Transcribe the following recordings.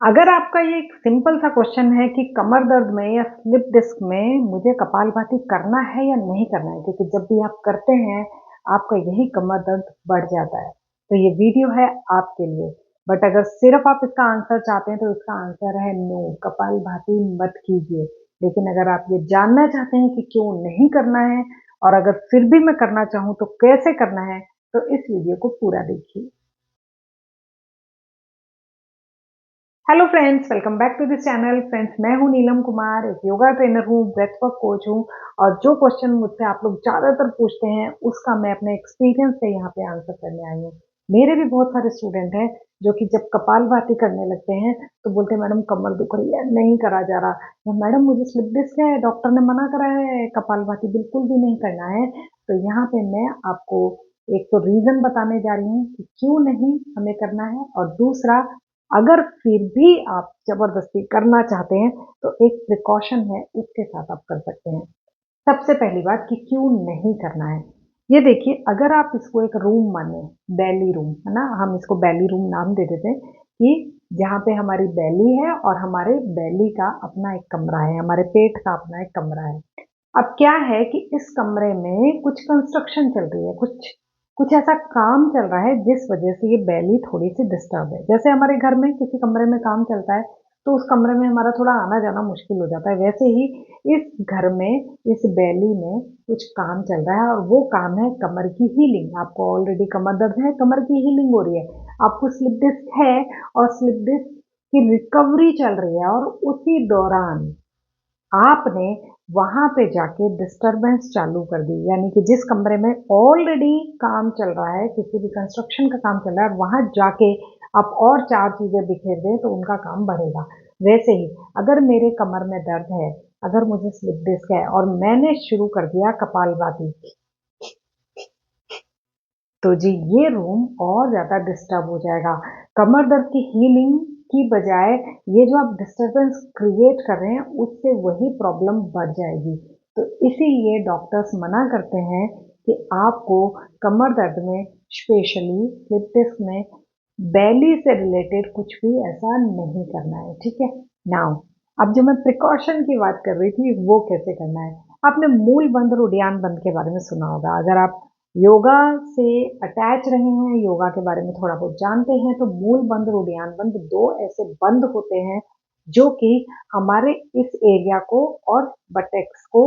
अगर आपका ये एक सिंपल सा क्वेश्चन है कि कमर दर्द में या स्लिप डिस्क में मुझे कपालभाति करना है या नहीं करना है, क्योंकि जब भी आप करते हैं आपका यही कमर दर्द बढ़ जाता है, तो ये वीडियो है आपके लिए। बट अगर सिर्फ आप इसका आंसर चाहते हैं तो इसका आंसर है नो, कपालभाति मत कीजिए। लेकिन अगर आप ये जानना चाहते हैं कि क्यों नहीं करना है और अगर फिर भी मैं करना चाहूँ तो कैसे करना है, तो इस वीडियो को पूरा देखिए। Hello friends, welcome back to this channel. Friends, मैं हूं नीलम कुमार, एक योगा ट्रेनर हूं, ब्रेथ वर्क कोच हूं और जो क्वेश्चन मुझसे आप लोग ज़्यादातर पूछते हैं उसका मैं अपने एक्सपीरियंस से यहाँ पे आंसर करने आई हूँ। मेरे भी बहुत सारे स्टूडेंट हैं जो कि जब कपालभाति करने लगते हैं तो बोलते हैं मैडम कमर दुख रही है, नहीं करा जा रहा, या मैडम मुझे स्लिप डिस्क है, डॉक्टर ने मना करा है कपालभाति बिल्कुल भी नहीं करना है। तो यहाँ पे मैं आपको एक तो रीज़न बताने जा रही हूँ कि क्यों नहीं हमें करना है, और दूसरा अगर फिर भी आप ज़बरदस्ती करना चाहते हैं तो एक प्रिकॉशन है, उसके साथ आप कर सकते हैं। सबसे पहली बात कि क्यों नहीं करना है, ये देखिए, अगर आप इसको एक रूम माने, बेली रूम है ना, हम इसको बेली रूम नाम दे देते हैं कि जहाँ पे हमारी बेली है और हमारे बेली का अपना एक कमरा है, हमारे पेट का अपना एक कमरा है। अब क्या है कि इस कमरे में कुछ कंस्ट्रक्शन चल रही है, कुछ कुछ ऐसा काम चल रहा है जिस वजह से ये बैली थोड़ी सी डिस्टर्ब है। जैसे हमारे घर में किसी कमरे में काम चलता है तो उस कमरे में हमारा थोड़ा आना जाना मुश्किल हो जाता है, वैसे ही इस घर में, इस बैली में कुछ काम चल रहा है और वो काम है कमर की हीलिंग। आपको ऑलरेडी कमर दर्द है, कमर की हीलिंग हो रही है, आपको स्लिप डिस्क है और स्लिप डिस्क की रिकवरी चल रही है, और उसी दौरान आपने वहां पे जाके डिस्टरबेंस चालू कर दी, यानी कि जिस कमरे में ऑलरेडी काम चल रहा है, किसी भी कंस्ट्रक्शन का काम चल रहा है, वहां जाके आप और चार चीजें बिखेर दें तो उनका काम बढ़ेगा। वैसे ही अगर मेरे कमर में दर्द है, अगर मुझे स्लिप डिस्क है और मैंने शुरू कर दिया कपालभाति, तो जी ये रूम और ज़्यादा डिस्टर्ब हो जाएगा। कमर दर्द की हीलिंग की बजाय ये जो आप डिस्टरबेंस क्रिएट कर रहे हैं उससे वही प्रॉब्लम बढ़ जाएगी। तो इसीलिए डॉक्टर्स मना करते हैं कि आपको कमर दर्द में, स्पेशली स्लिप डिस्क में, बैली से रिलेटेड कुछ भी ऐसा नहीं करना है, ठीक है। नाउ, अब जो मैं प्रिकॉशन की बात कर रही थी वो कैसे करना है। आपने मूल बंद और उडियान बंद के बारे में सुना होगा। अगर आप योगा से अटैच रहे हैं, योगा के बारे में थोड़ा बहुत जानते हैं, तो मूल बंद और उडियान बंद दो ऐसे बंद होते हैं जो कि हमारे इस एरिया को और बटेक्स को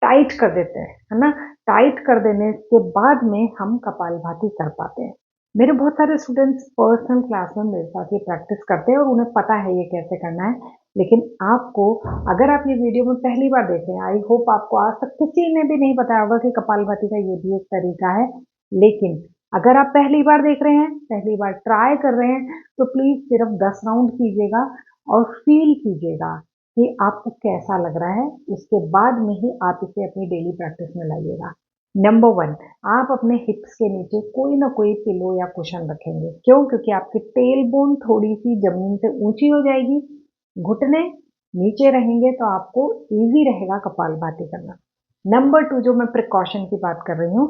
टाइट कर देते हैं, है ना। टाइट कर देने के बाद में हम कपालभाति कर पाते हैं। मेरे बहुत सारे स्टूडेंट्स पर्सनल क्लास में मेरे साथ ये प्रैक्टिस करते हैं और उन्हें पता है ये कैसे करना है। लेकिन आपको, अगर आप ये वीडियो में पहली बार देख रहे हैं, आई होप आपको आज तक किसी ने भी नहीं बताया होगा कि कपालभाति का ये भी एक तरीका है। लेकिन अगर आप पहली बार देख रहे हैं, पहली बार ट्राई कर रहे हैं, तो प्लीज सिर्फ 10 राउंड कीजिएगा और फील कीजिएगा कि आपको कैसा लग रहा है। उसके बाद में ही आप इसे अपनी डेली प्रैक्टिस में लाइएगा। नंबर वन, आप अपने हिप्स के नीचे कोई ना कोई पिलो या कुशन रखेंगे। क्यों? क्योंकि आपकी टेल बोन थोड़ी सी जमीन से ऊंची हो जाएगी, घुटने नीचे रहेंगे, तो आपको इजी रहेगा कपालभाति करना। नंबर टू, जो मैं प्रिकॉशन की बात कर रही हूँ,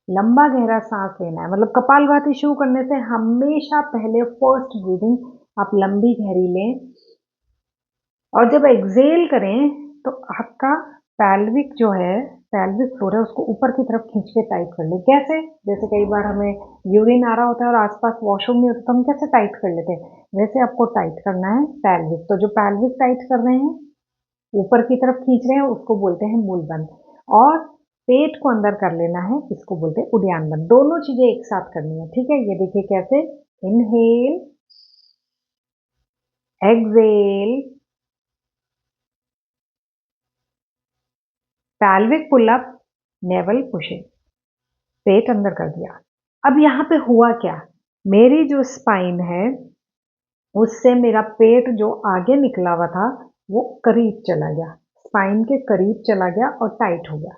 लंबा गहरा सांस लेना है। मतलब कपालभाति शुरू करने से हमेशा पहले फर्स्ट ब्रीदिंग आप लंबी गहरी लें, और जब एक्सेल करें तो आपका पैल्विक जो है, पैल्विक फ्लोर है, उसको ऊपर की तरफ खींच के टाइट कर ले। कैसे? जैसे कई बार हमें यूरिन आ रहा होता है और आसपास वॉशरूम नहीं होता तो हम कैसे टाइट कर लेते हैं, वैसे आपको टाइट करना है पैल्विक। तो जो पैल्विक टाइट कर रहे हैं, ऊपर की तरफ खींच रहे हैं, उसको बोलते हैं मूलबंद। और पेट को अंदर कर लेना है, इसको बोलते हैं उडियान बंद। दोनों चीजें एक साथ करनी है, ठीक है। ये देखिए कैसे, inhale, exhale, pelvic pull up, navel pushing, पेट अंदर कर दिया। अब यहाँ पे हुआ क्या, मेरी जो स्पाइन है उससे मेरा पेट जो आगे निकला हुआ था वो करीब चला गया, स्पाइन के करीब चला गया और टाइट हो गया।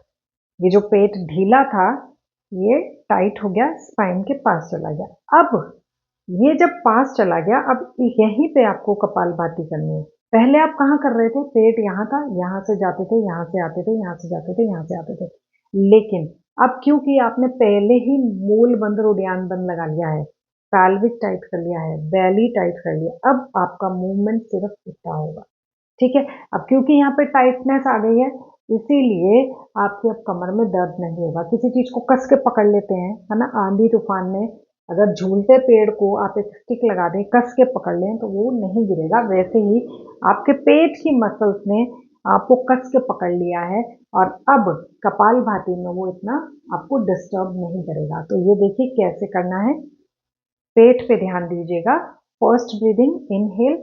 ये जो पेट ढीला था ये टाइट हो गया, स्पाइन के पास चला गया। अब ये जब पास चला गया, अब यहीं पे आपको कपालभाति करनी है। पहले आप कहाँ कर रहे थे, पेट यहाँ था, यहाँ से जाते थे, यहाँ से आते थे, यहाँ से जाते थे, यहाँ से आते थे। लेकिन अब क्योंकि आपने पहले ही मूल बंद और उडियान बंद लगा लिया है, पैल्विक टाइट कर लिया है, बेली टाइट कर लिया, अब आपका मूवमेंट सिर्फ इतना होगा, ठीक है। अब क्योंकि यहाँ पे टाइटनेस आ गई है, इसीलिए आपकी अब कमर में दर्द नहीं होगा। किसी चीज को कस के पकड़ लेते हैं, है ना, आंधी तूफान में अगर झूलते पेड़ को आप एक स्टिक लगा दें, कस के पकड़ लें, तो वो नहीं गिरेगा। वैसे ही आपके पेट की मसल्स ने आपको कस के पकड़ लिया है, और अब कपालभाति में वो इतना आपको डिस्टर्ब नहीं करेगा। तो ये देखिए कैसे करना है। पेट पे ध्यान दीजिएगा। फर्स्ट ब्रीदिंग, इनहेल,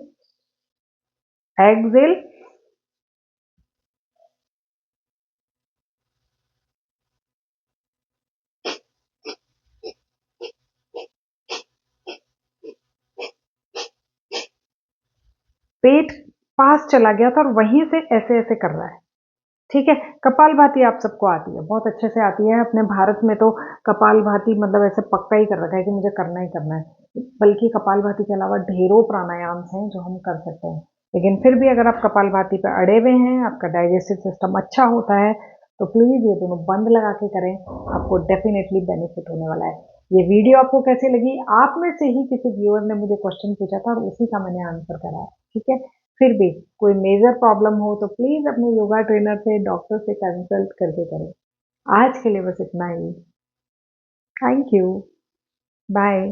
एक्सहेल, पेट पास चला गया था और वहीं से ऐसे ऐसे कर रहा है, ठीक है। कपालभाति आप सबको आती है, बहुत अच्छे से आती है। अपने भारत में तो कपालभाति मतलब ऐसे पक्का ही कर रखा है कि मुझे करना ही करना है। बल्कि कपालभाति के अलावा ढेरों प्राणायाम हैं जो हम कर सकते हैं। लेकिन फिर भी अगर आप कपालभाति पे अड़े हुए हैं, आपका डाइजेस्टिव सिस्टम अच्छा होता है, तो प्लीज ये दोनों बंद लगा के करें, आपको डेफिनेटली बेनिफिट होने वाला है। ये वीडियो आपको कैसी लगी? आप में से ही किसी व्यूअर ने मुझे क्वेश्चन पूछा था और उसी का मैंने आंसर करा है, ठीक है। फिर भी कोई मेजर प्रॉब्लम हो तो प्लीज अपने योगा ट्रेनर से, डॉक्टर से कंसल्ट करके करें। आज के लिए बस इतना ही। Thank you. बाय।